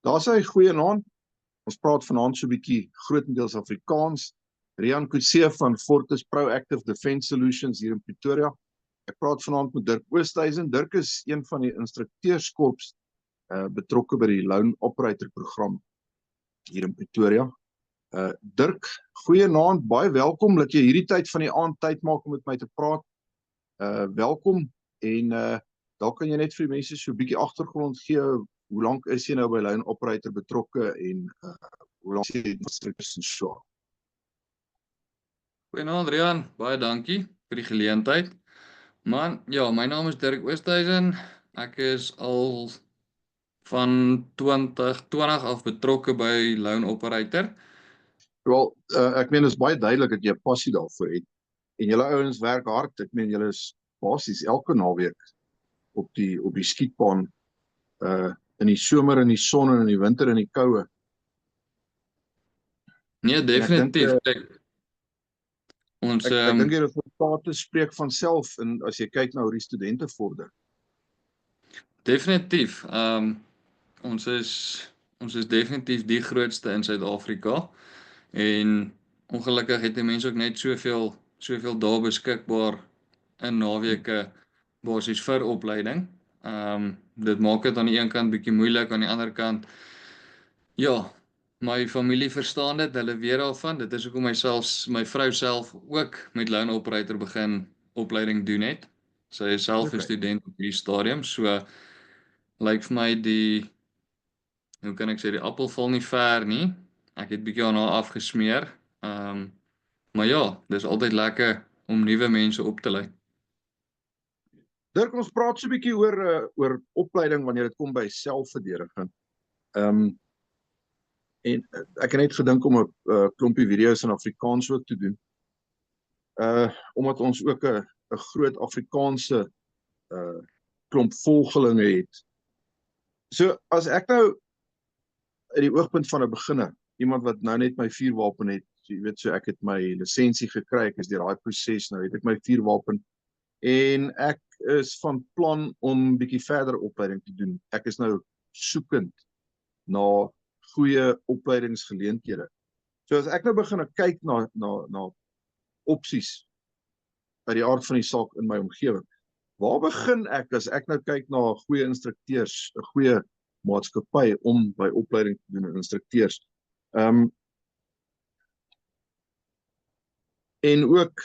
Daar sê goeie naam. Ons praat vanaand so 'n bietjie grootendeels Afrikaans. Rian Kutse van Fortis Proactive Defence Solutions hier in Pretoria. Ek praat vanaand met Dirk Oosthuizen. Dirk is een van die instrukteurskorps betrokke by die Lone Operator program hier in Pretoria. Dirk, goeienaand, baie welkom dat jy hierdie tyd van die aand tyd maak om met my te praat. Welkom en daar kan jy net vir die mense so 'n bietjie agtergrond gee. Hoe lank is jy nou by Lone Operator betrokke en hoe lank is jy instrukteurs en so? Goeienaand Rian, baie dankie vir die geleentheid. Man, ja, my naam is Dirk Oosthuizen. Ek is al van 2020 af betrokke by Lone Operator. Wel, ek meen, is baie duidelik dat jy 'n passie daarvoor het. En julle ouens werk hard. Ek meen, julle is basies elke naweek op die skietbaan, in die somer in die son en in die winter in die koue. Nee, definitief. Ek dink die resultate spreek van self en as jy kyk na hoe die studente vorder. Definitief. Ons is definitief die grootste in Suid-Afrika en ongelukkig het die mense ook net soveel dae beskikbaar in naweke basies vir opleiding. Dit maak dit aan die een kant bietjie moeilik, aan die ander kant ja, my familie verstaan dit, hulle weet daarvan. Dit is hoekom my vrou self ook met Lone Operator begin opleiding doen het. Sy is self 'n student op hierdie stadium, so lyk vir my hoe kan ek sê, die appel val nie ver nie. Ek het bietjie aan haar afgesmeer. Maar ja, dis altyd lekker om nuwe mense op te lei. Dirk, ons praat so 'n bietjie oor opleiding wanneer dit kom by selfverdediging. En ek het net gedink om 'n klompie video's in Afrikaans ook te doen. Omdat ons ook 'n groot Afrikaanse klomp volgelinge het. So as ek nou uit die oogpunt van 'n beginner, iemand wat nou net my vuurwapen het, jy weet, so ek het my lisensie gekry, ek is deur daai proses, nou het ek my vuurwapen en ek is van plan om bietjie verder opleiding te doen. Ek is nou soekend na goeie opleidingsgeleenthede. So as ek nou begin kyk na opsies by die aard van die saak in my omgewing, waar begin ek as ek nou kyk na goeie instrukteurs, 'n goeie maatskappy om by opleiding te doen en instrukteurs? En ook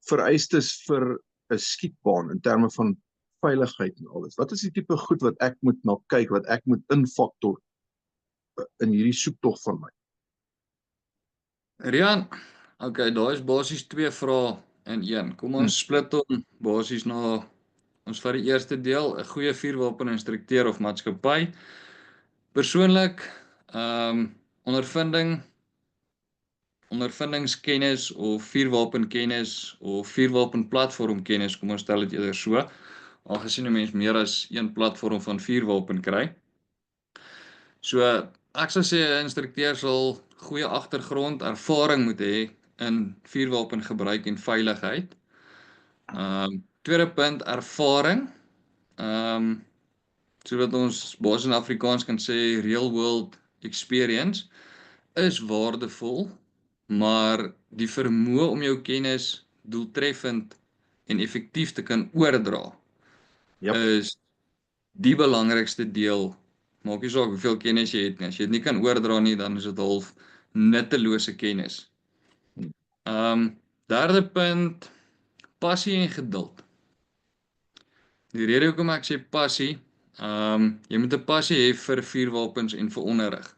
vereistes vir 'n skietbaan in terme van veiligheid en alles. Wat is die tipe goed wat ek moet na kyk, wat ek moet infaktor in hierdie soektog van my? Rian, okay, daar is basies 2 vrae in een. Kom ons split hom basies na, ons vat die eerste deel, 'n goeie vuurwapeninstrukteur of maatskappy. Persoonlik, ondervindingskennis of vuurwapenkennis of vuurwapenplatformkennis, kom ons stel dit eerder so, aangesien 'n mens meer as een platform van vuurwapen kry. So, ek sal sê 'n instrukteur sal goeie agtergrond, ervaring moet hê in vuurwapengebruik en veiligheid. Tweede punt, ervaring. So wat ons basies in Afrikaans kan sê, real world experience is waardevol, maar die vermoë om jou kennis doeltreffend en effektief te kan oordra, is die belangrikste deel. Maak nie saak hoeveel kennis jy het nie. As jy dit nie kan oordra nie, dan is dit half nuttelose kennis. Derde punt, passie en geduld. Die rede hoekom ek sê passie, jy moet 'n passie hê vir vuurwapens en vir onderrig.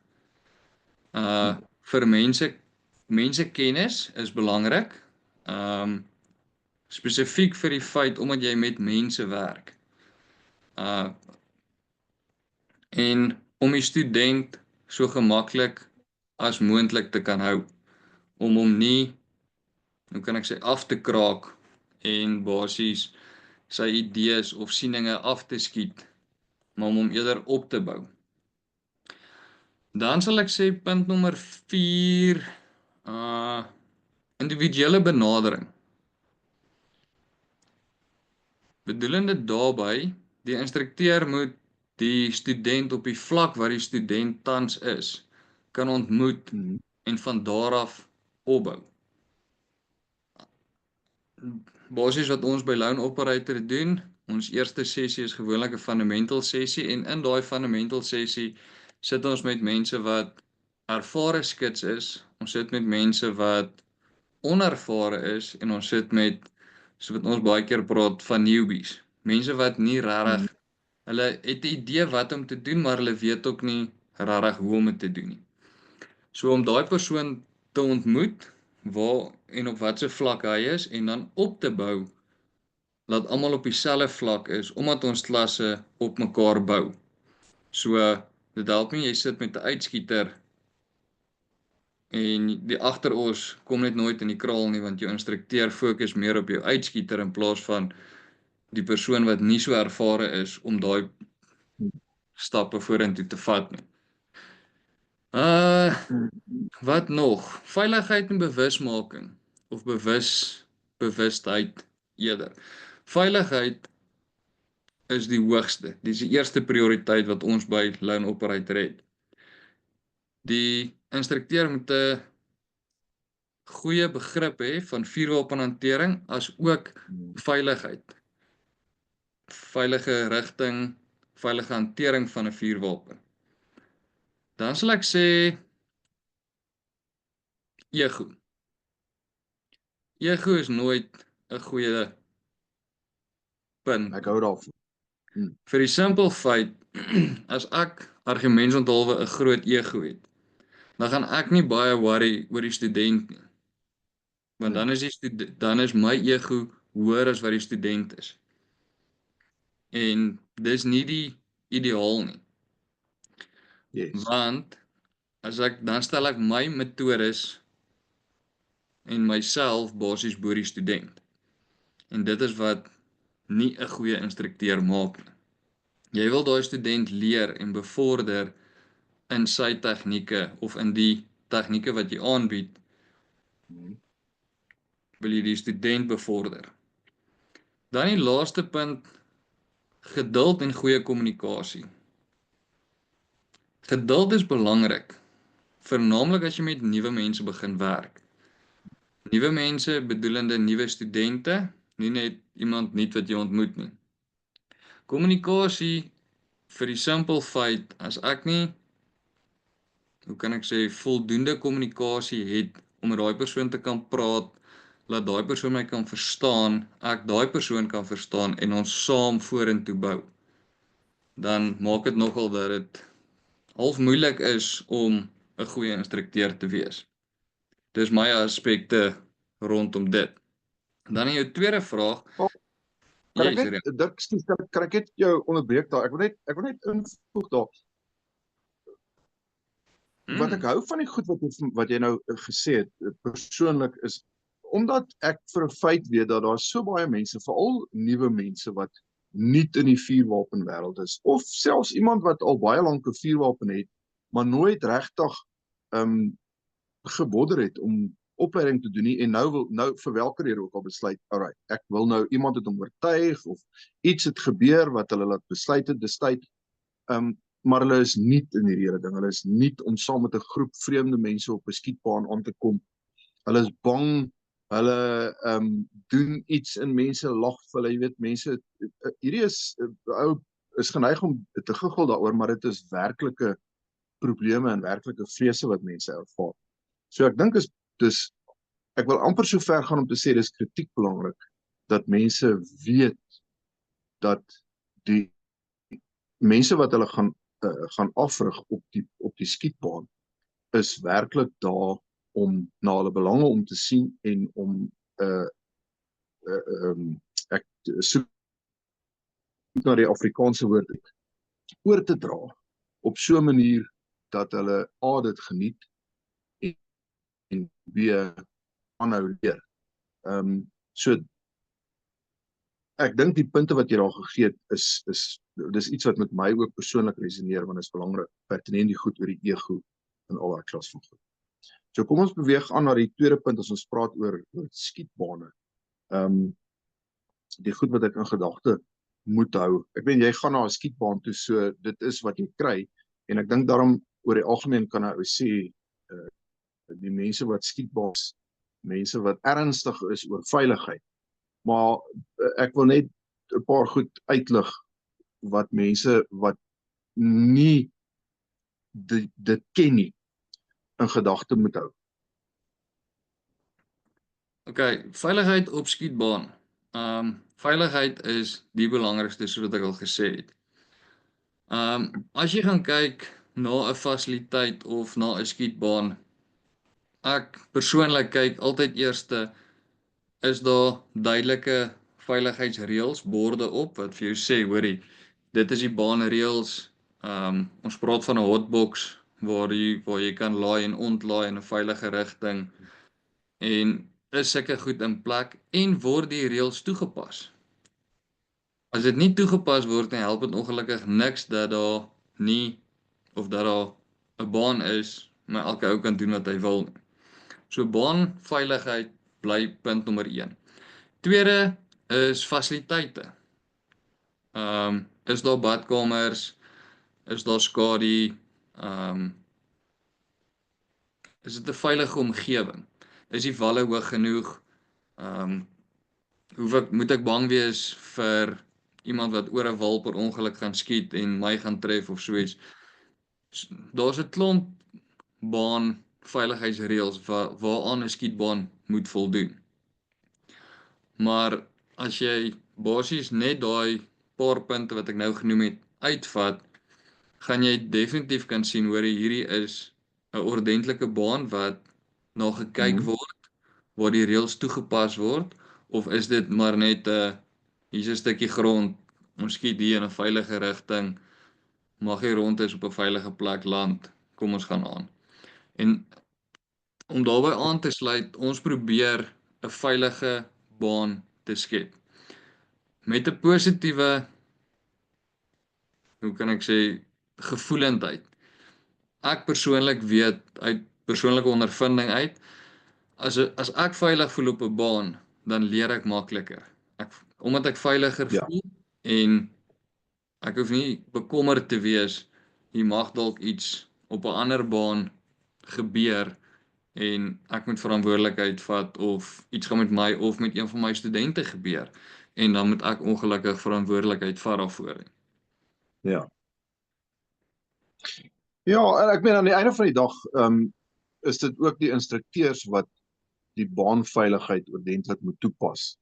Vir mense kennis is belangrik. Spesifiek vir die feit omdat jy met mense werk. En om die student so gemaklik as moontlik te kan hou, om hom nie, hoe kan ek sê, af te kraak en basies sy idees of sieninge af te skiet, maar om hom eerder op te bou. Dan sal ek sê punt nommer 4, individuele benadering. Bedoelende daarby, die instrukteur moet die student op die vlak waar die student tans is, kan ontmoet en van daar af opbou. Basies wat ons by Lone Operator doen, ons eerste sessie is gewoonlik 'n fundamental sessie en in daai fundamental sessie sit ons met mense wat ervare skits is, ons sit met mense wat onervare is en ons sit met, so wat ons baie keer praat van newbies, mense wat nie regtig, hulle het 'n idee wat om te doen, maar hulle weet ook nie regtig hoe om dit te doen nie. So om daai persoon te ontmoet, waar en op watter vlak hy is en dan op te bou dat almal op dieselfde vlak is omdat ons klasse op mekaar bou. So dit help nie jy sit met 'n uitskieter en die agteros kom net nooit in die kraal nie want jou instrukteur fokus meer op jou uitskieter in plaas van die persoon wat nie so ervare is om daai stappe vorentoe te vat nie. Wat nog? Veiligheid en bewusmaking of bewustheid eerder. Veiligheid is die hoogste. Dis die eerste prioriteit wat ons by Lone Operator het. Die instrukteur moet 'n goeie begrip hê van vuurwapenhantering as ook veiligheid. Veilige rigting, veilige hantering van 'n vuurwapen. Dan sal ek sê ego. Ego is nooit 'n goeie punt. Ek hou daarvan. Vir die simpel feit, as ek argumentsonthaalwe 'n groot ego het, dan gaan ek nie baie worry oor die student nie. Want dan is my ego hoër as wat die student is. En dis nie die ideaal nie. Yes. Want dan stel ek my metodes en myself basies bo die student. En dit is wat nie 'n goeie instrukteur maak nie. Jy wil daai student leer en bevorder in sy tegnieke of in die tegnieke wat jy aanbied, wil jy die student bevorder. Dan die laaste punt, geduld en goeie kommunikasie. Geduld is belangrik, vernaamlik as jy met nuwe mense begin werk. Nuwe mense bedoelende nuwe studente, nie net iemand nuut wat jy ontmoet nie. Kommunikasie vir die simpel feit, as ek nie, hoe kan ek sê, voldoende kommunikasie het om met daai persoon te kan praat, laat daai persoon my kan verstaan, ek daai persoon kan verstaan en ons saam vorentoe bou, dan maak dit nogal dat dit half moeilik is om 'n goeie instrukteur te wees. Dis my aspekte rondom dit. Dan in jou tweede vraag, Kan ek net jou onderbreek daar? Ek wil net invoeg daar. Wat ek hou van die goed wat jy nou gesê het, persoonlik is, omdat ek vir 'n feit weet dat daar so baie mense, veral nuwe mense wat nuut in die vuurwapenwêreld is, of selfs iemand wat al baie lank 'n vuurwapen het, maar nooit regtig gebodder het om opleiding te doen nie en nou vir welke rede ook al besluit, alright, ek wil nou iemand het om oortuig of iets het gebeur wat hulle laat besluit het destyds, maar hulle is nuut in hierdie hele ding. Hulle is nuut om saam met 'n groep vreemde mense op 'n skietbaan aan te kom. Hulle is bang, hulle doen iets en mense lag vir hulle, jy weet, mense hierdie is geneig om te giggel daaroor, maar dit is werklike probleme en werklike vrese wat mense ervaar. So ek dink ek wil amper so ver gaan om te sê dis kritiek belangrik dat mense weet dat die mense wat hulle gaan afrig op die skietbaan is werklik daar om na hulle belange om te sien en om ek soek na die Afrikaanse woord oor te dra op so 'n manier dat hulle A dit geniet en B aanhou leer. So ek dink die punte wat jy daar gegee het dis iets wat met my ook persoonlik resoneer, want dit is belangrik, pertinent die goed oor die ego in al daai klas van goed. So kom ons beweeg aan na die tweede punt as ons praat oor skietbane. Die goed wat ek in gedagte moet hou. Ek weet jy gaan na 'n skietbaan toe, so dit is wat jy kry. En ek dink daarom oor die algemeen kan ou sê die mense wat skietbaans, mense wat ernstig is oor veiligheid. Maar ek wil net 'n paar goed uitlig wat mense wat nie dit ken nie in gedagte moet hou. Okay, veiligheid op skietbaan. Veiligheid is die belangrikste soos wat ek al gesê het. As jy gaan kyk na 'n fasiliteit of na 'n skietbaan, ek persoonlik kyk altyd eerste, is daar duidelike veiligheidsreëls, borde op wat vir jou sê, hoorie, dit is die baanreëls. Ons praat van 'n hotbox waar jy kan laai en ontlaai in 'n veilige rigting, en is sulke goed in plek en word die reëls toegepas. As dit nie toegepas word nie, help dit ongelukkig niks dat daar nie of dat daar 'n baan is, maar elke ou kan doen wat hy wil nie. So baanveiligheid bly punt nommer 1. Tweede is fasiliteite. Is daar badkamers, is daar skadu, is dit 'n veilige omgewing? Is die walle hoog genoeg? Moet ek bang wees vir iemand wat oor 'n wal per ongeluk gaan skiet en my gaan tref of so iets? Daar's 'n klomp baanveiligheidsreëls waaraan 'n skietbaan moet voldoen. Maar as jy basies net daai paar punte wat ek nou genoem het uitvat, gaan jy definitief kan sien, hoor, hierdie is 'n ordentlike baan wat na gekyk word, waar die reëls toegepas word, of is dit maar net hier's 'n stukkie grond, ons skiet hier in 'n veilige rigting, mag jy rond is op 'n veilige plek land, kom ons gaan aan. En om daarbey aan te sluit, ons probeer 'n veilige baan te skep. Met 'n positiewe, hoe kan ek sê, gevoelendheid. Ek persoonlik weet uit persoonlike ondervinding uit, as ek veilig voel op 'n baan, dan leer ek makliker. Omdat ek veiliger voel en ek hoef nie bekommerd te wees, hier mag dalk iets op 'n ander baan gebeur en ek moet verantwoordelikheid vat, of iets gaan met my of met een van my studente gebeur, en dan moet ek ongelukkig verantwoordelikheid vat daarvoor. Ja. Ja, en ek meen aan die einde van die dag is dit ook die instrukteurs wat die baanveiligheid ordentlik moet toepas.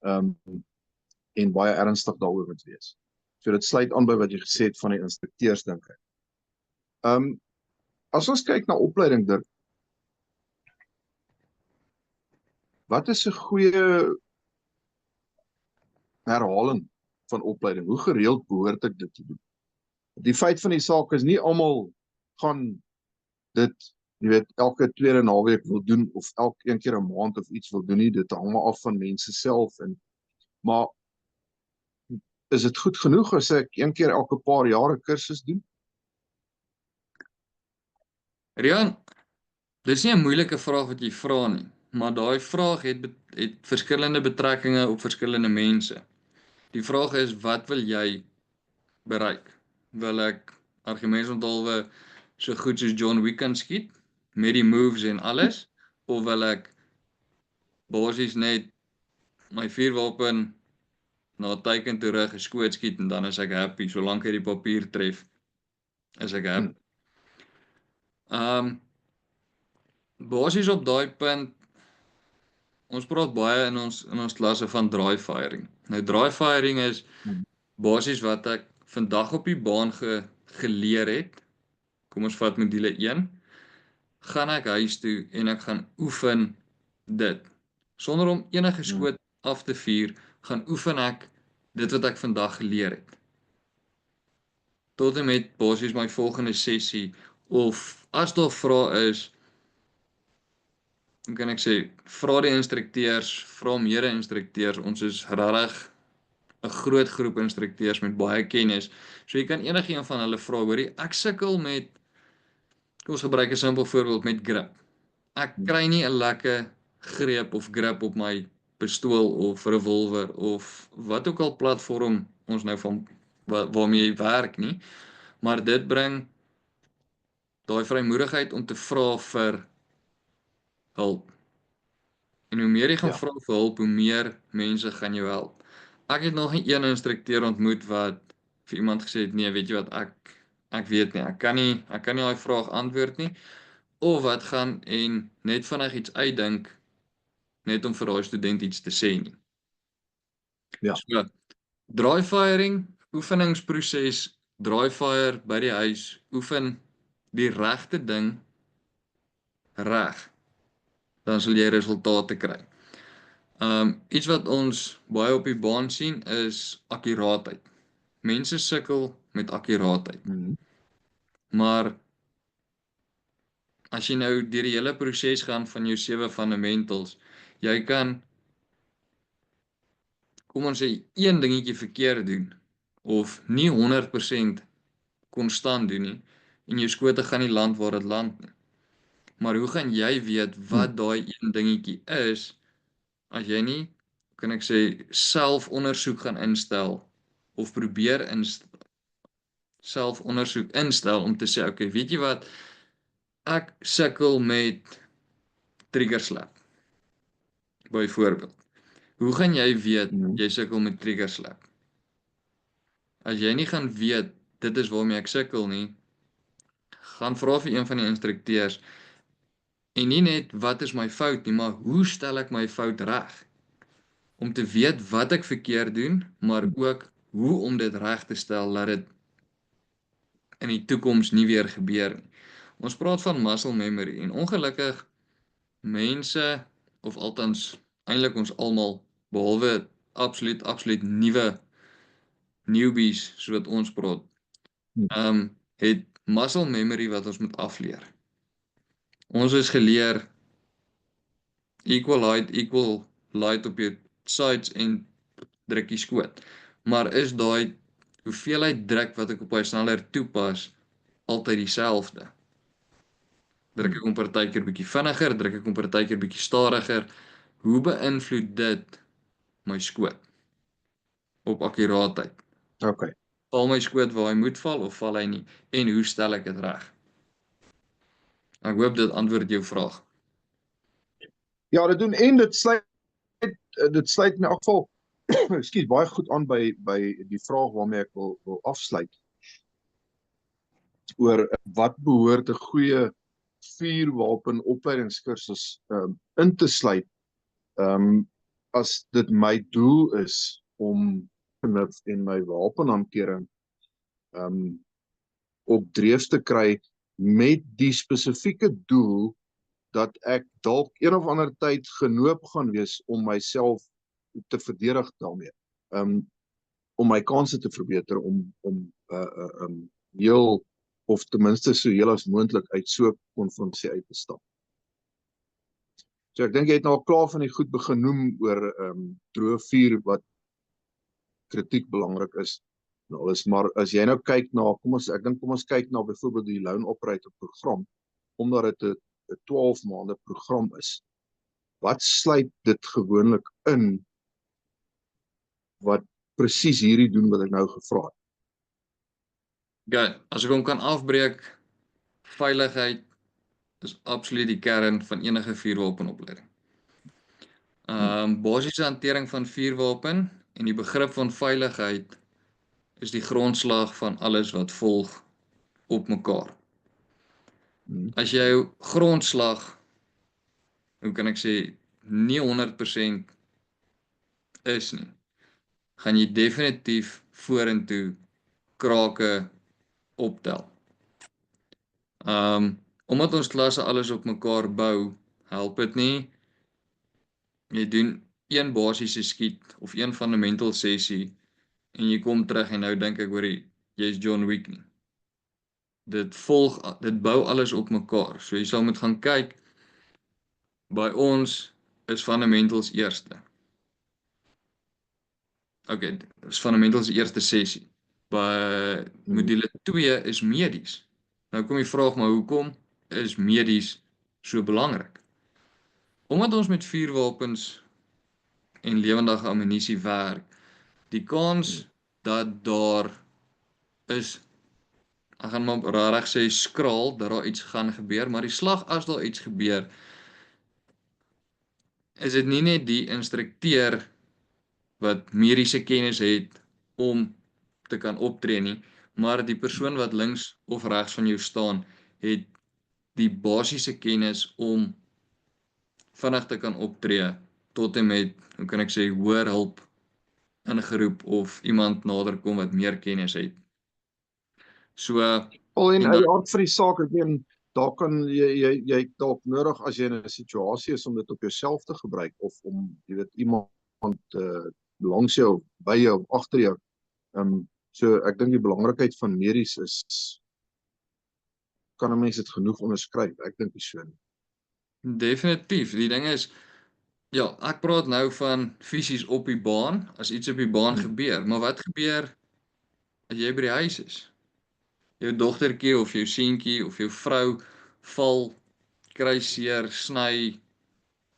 En baie ernstig daaroor moet wees. So dit sluit aan by wat jy gesê het van die instrukteurs, dink ek. As ons kyk na opleiding, Dirk, wat is 'n goeie herhaling van opleiding? Hoe gereeld behoort ek dit te doen? Die feit van die saak is nie almal gaan dit, jy weet, elke tweede naweek wil doen of elke een keer 'n maand of iets wil doen nie. Dit hang maar af van mense self, maar is dit goed genoeg as ek een keer elke paar jaar 'n kursus doen? Rian, dis nie 'n moeilike vraag wat jy vra nie, maar daai vraag het verskillende betrekkinge op verskillende mense. Die vraag is, wat wil jy bereik? Wil ek argumentsonthaalwe so goed soos John Wick kan skiet, met die moves en alles, of wil ek basies net my vuurwapen na 'n teiken toe rig, geskoot skiet en dan is ek happy, solank hy die papier tref, is ek happy. Basies op daai punt, ons praat baie in ons klasse van dry firing. Nou dry firing is basies wat ek vandag op die baan geleer het. Kom ons vat module 1. Gaan ek huis toe en ek gaan oefen dit. Sonder om enige skoot af te vuur, gaan oefen ek dit wat ek vandag geleer het. Tot en met basies my volgende sessie, of as daar vrae is, hoe kan ek sê, vra die instrukteurs, vra mede-instrukteurs, ons is regtig 'n groot groep instrukteurs met baie kennis, so jy kan enigiemand van hulle vra, hoorie, ek sukkel met, kom ons gebruik 'n simpel voorbeeld met grip. Ek kry nie 'n lekker greep of grip op my pistool of revolver of wat ook al platform ons nou van waarmee jy werk nie, maar dit bring daai vrymoedigheid om te vra vir hulp. En hoe meer jy gaan Ja. vra vir hulp, hoe meer mense gaan jou help. Ek het nog nie een instrukteur ontmoet wat vir iemand gesê het, nee, weet jy wat, ek weet nie, ek kan nie daai vraag antwoord nie, of wat gaan en net vinnig iets uitdink, net om vir daai student iets te sê nie. Ja. So, dry firing, oefeningsproses, dry fire by die huis, oefen die regte ding reg, dan sal jy resultate kry. Iets wat ons baie op die baan sien is akkuraatheid. Mense sukkel met akkuraatheid. Maar as jy nou deur die hele proses gaan van jou 7 fundamentals, jy kan, kom ons sê, een dingetjie verkeerd doen of nie 100% konstant doen nie en jou skote gaan nie land waar dit land nie. Maar hoe gaan jy weet wat daai een dingetjie is as jy nie, kan ek sê, selfondersoek gaan instel of probeer selfondersoek instel om te sê, okay, weet jy wat, ek sukkel met trigger slap, byvoorbeeld. Hoe gaan jy weet jy sukkel met trigger slap? As jy nie gaan weet dit is waarmee ek sukkel nie, gaan vra vir een van die instrukteurs en nie net wat is my fout nie, maar hoe stel ek my fout reg? Om te weet wat ek verkeerd doen, maar ook hoe om dit reg te stel dat dit in die toekoms nie weer gebeur nie. Ons praat van muscle memory en ongelukkig mense, of althans eintlik ons almal, behalwe absoluut nuwe newbies, so wat ons praat, het muscle memory wat ons moet afleer. Ons is geleer equal height op jou sides en druk die skoot. Maar is daai hoeveelheid druk wat ek op hy sneller toepas altyd dieselfde? Druk ek hom partykeer bietjie vinniger, druk ek hom partykeer bietjie stadiger? Hoe beïnvloed dit my skoot op akkuraatheid? Okay. Val my skoot waar hy moet val of val hy nie? En hoe stel ek dit reg? Ek hoop dit antwoord jou vraag. Ja, dit doen en dit sluit in elk geval ekskuus baie goed aan by die vraag waarmee ek wil afsluit. Oor wat behoort 'n goeie vuurwapenopleidingskursus in te sluit, as dit my doel is om vernuf en my wapenhantering op dreef te kry met die spesifieke doel dat ek dalk een of ander tyd genoop gaan wees om myself te verdedig daarmee, om my kanse te verbeter, om heel of ten minste so heel as moontlik uit so 'n konfrontasie uit te stap. So ek dink jy het nou al klaar van die goed begin noem oor droë vuur wat kritiek belangrik is. Nou is maar as jy nou kyk na, kom ons kyk na byvoorbeeld die Lone Operator program, omdat dit 'n 12 maande program is. Wat sluit dit gewoonlik in wat presies hierdie doen wat ek nou gevra het? Ja, as ek hom kan afbreek, veiligheid is absoluut die kern van enige vuurwapenopleiding. Basiese hantering van vuurwapen en die begrip van veiligheid is die grondslag van alles wat volg op mekaar. As jou grondslag, hoe kan ek sê, nie 100% is nie, gaan jy definitief vorentoe krake optel. Omdat ons klasse alles op mekaar bou, help dit nie. Jy doen een basiese skiet of een fundamental sessie en jy kom terug en nou dink ek hoor jy's John Wick nie. Dit bou alles op mekaar. So jy sal moet gaan kyk, by ons is fundamentals eerste. Okay, is fundamentals die eerste sessie. By module 2 is medies. Nou kom die vraag, maar hoekom is medies so belangrik? Omdat ons met vuurwapens en lewendige ammunisie werk, die kans dat daar is, ek gaan maar rarig sê skraal dat daar iets gaan gebeur, maar die slag as daar iets gebeur, is dit nie net die instrukteur wat mediese kennis het om te kan optree nie, maar die persoon wat links of regs van jou staan, het die basiese kennis om vinnig te kan optree tot en met, hoe kan ek sê, hoër hulp ingeroep of iemand naderkom wat meer kennis het. So, Al en en uit dan, die aard van die saak, ek meen, daar kan jy dalk nodig as jy in 'n situasie is om dit op jouself te gebruik of om jy weet iemand langs jou, by jou, agter jou. So ek dink die belangrikheid van medies is, kan 'n mens dit genoeg onderskryf? Ek dink nie so nie. definitief, die ding is, ja, ek praat nou van fisies op die baan, as iets op die baan gebeur, maar wat gebeur as jy by die huis is? Jou dogtertjie of jou seentjie of jou vrou val, kry seer, sny,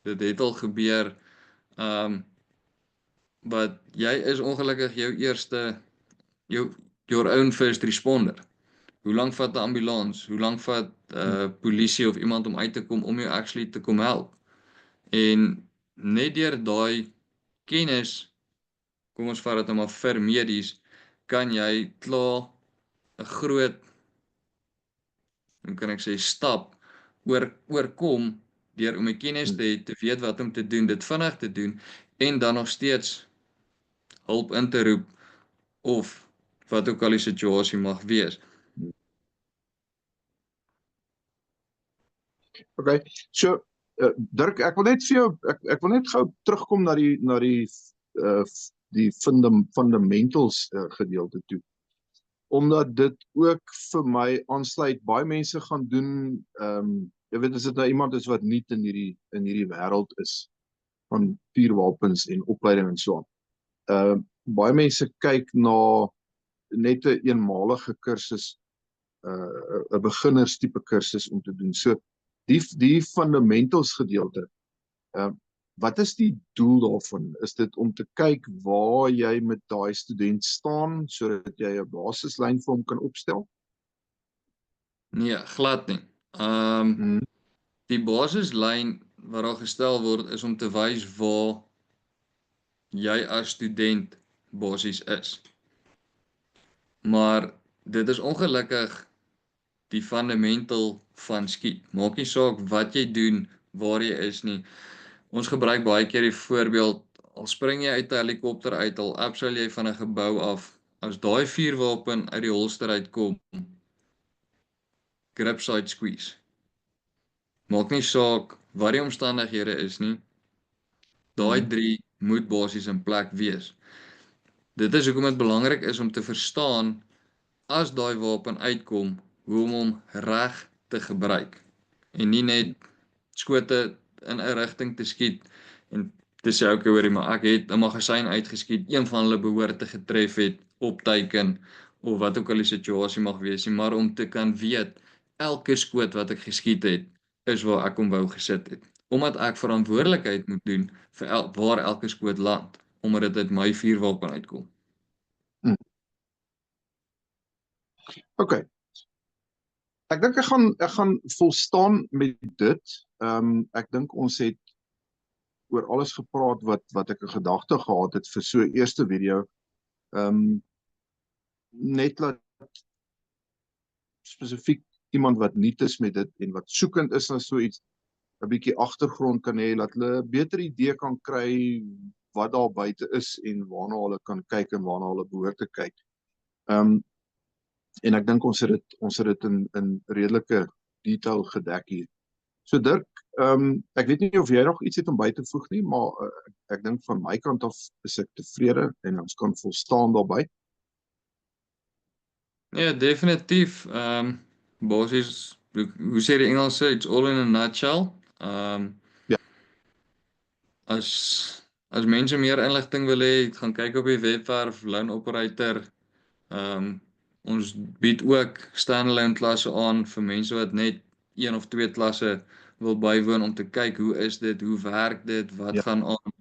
dit het al gebeur, wat jy is ongelukkig your own first responder. Hoe lank vat 'n ambulans? Hoe lank vat polisie of iemand om uit te kom om jou actually te kom help? En net deur daai kennis, kom ons vat dit nou maar vir medies, kan jy klaar 'n groot, hoe kan ek sê, stap oorkom deur om die kennis te hê, te weet wat om te doen, dit vinnig te doen en dan nog steeds hulp in te roep of wat ook al die situasie mag wees. Okay, so Dirk, ek wil net vir jou, ek wil net gou terugkom na die fundamentals gedeelte toe. Omdat dit ook vir my aansluit, baie mense gaan doen, jy weet as dit nou iemand is wat nie in hierdie wêreld is van vuurwapens en opleiding en so aan. Baie mense kyk na net 'n eenmalige kursus, 'n beginners tipe kursus om te doen. So die fundamentals gedeelte, wat is die doel daarvan? Is dit om te kyk waar jy met daai student staan sodat jy 'n basislyn vir hom kan opstel? Nee, glad nie. Die basislyn wat daar gestel word is om te wys waar jy as student basies is. Maar dit is ongelukkig die fundamental van skiet. Maak nie saak wat jy doen, waar jy is nie. Ons gebruik baie keer die voorbeeld, al spring jy uit 'n helikopter uit, al abseil jy van 'n gebou af, as daai vuurwapen uit die holster uitkom, grip side squeeze. Maak nie saak wat die omstandighede is nie. Daai 3 moet basies in plek wees. Dit is hoekom dit belangrik is om te verstaan as daai wapen uitkom, hoe om hom reg te gebruik en nie net skote in 'n rigting te skiet en te sê okay hoorie, maar ek het 'n magasyn uitgeskiet, een van hulle behoort te getref het op teiken of wat ook al die situasie mag wees, maar om te kan weet elke skoot wat ek geskiet het is waar ek hom wou gesit het, omdat ek verantwoordelikheid moet doen vir waar elke skoot land, omdat dit uit my vuurwapen uitkom. Okay. Ek dink ek gaan volstaan met dit. Ek dink ons het oor alles gepraat wat ek 'n gedagte gehad het vir so 'n eerste video. Net laat spesifiek iemand wat nuut is met dit en wat soekend is na so iets 'n bietjie agtergrond kan hê, dat hulle 'n beter idee kan kry wat daar buite is en waarna hulle kan kyk en waarna hulle behoort te kyk. En ek dink ons het dit in redelike detail gedek hier. So Dirk, ek weet nie of jy nog iets het om by te voeg nie, maar ek dink van my kant af is ek tevrede en ons kan volstaan daarbey. Ja, definitief. Basies, hoe sê die Engelse, it's all in a nutshell. Ja. As mense meer inligting wil hê, gaan kyk op die webwerf Lone Operator. Ons bied ook standalone klasse aan vir mense wat net 1 of 2 klasse wil bywoon om te kyk hoe is dit, hoe werk dit, wat gaan aan.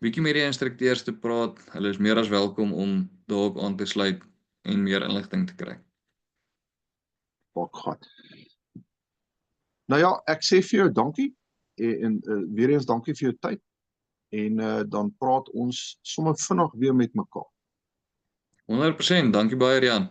Bietjie met die instrukteurs te praat. Hulle is meer as welkom om daarop aan te sluit en meer inligting te kry. Pak gat. Nou ja, ek sê vir jou dankie en weer eens dankie vir jou tyd en dan praat ons sommer vinnig weer met mekaar. 100%, dankie baie Rian.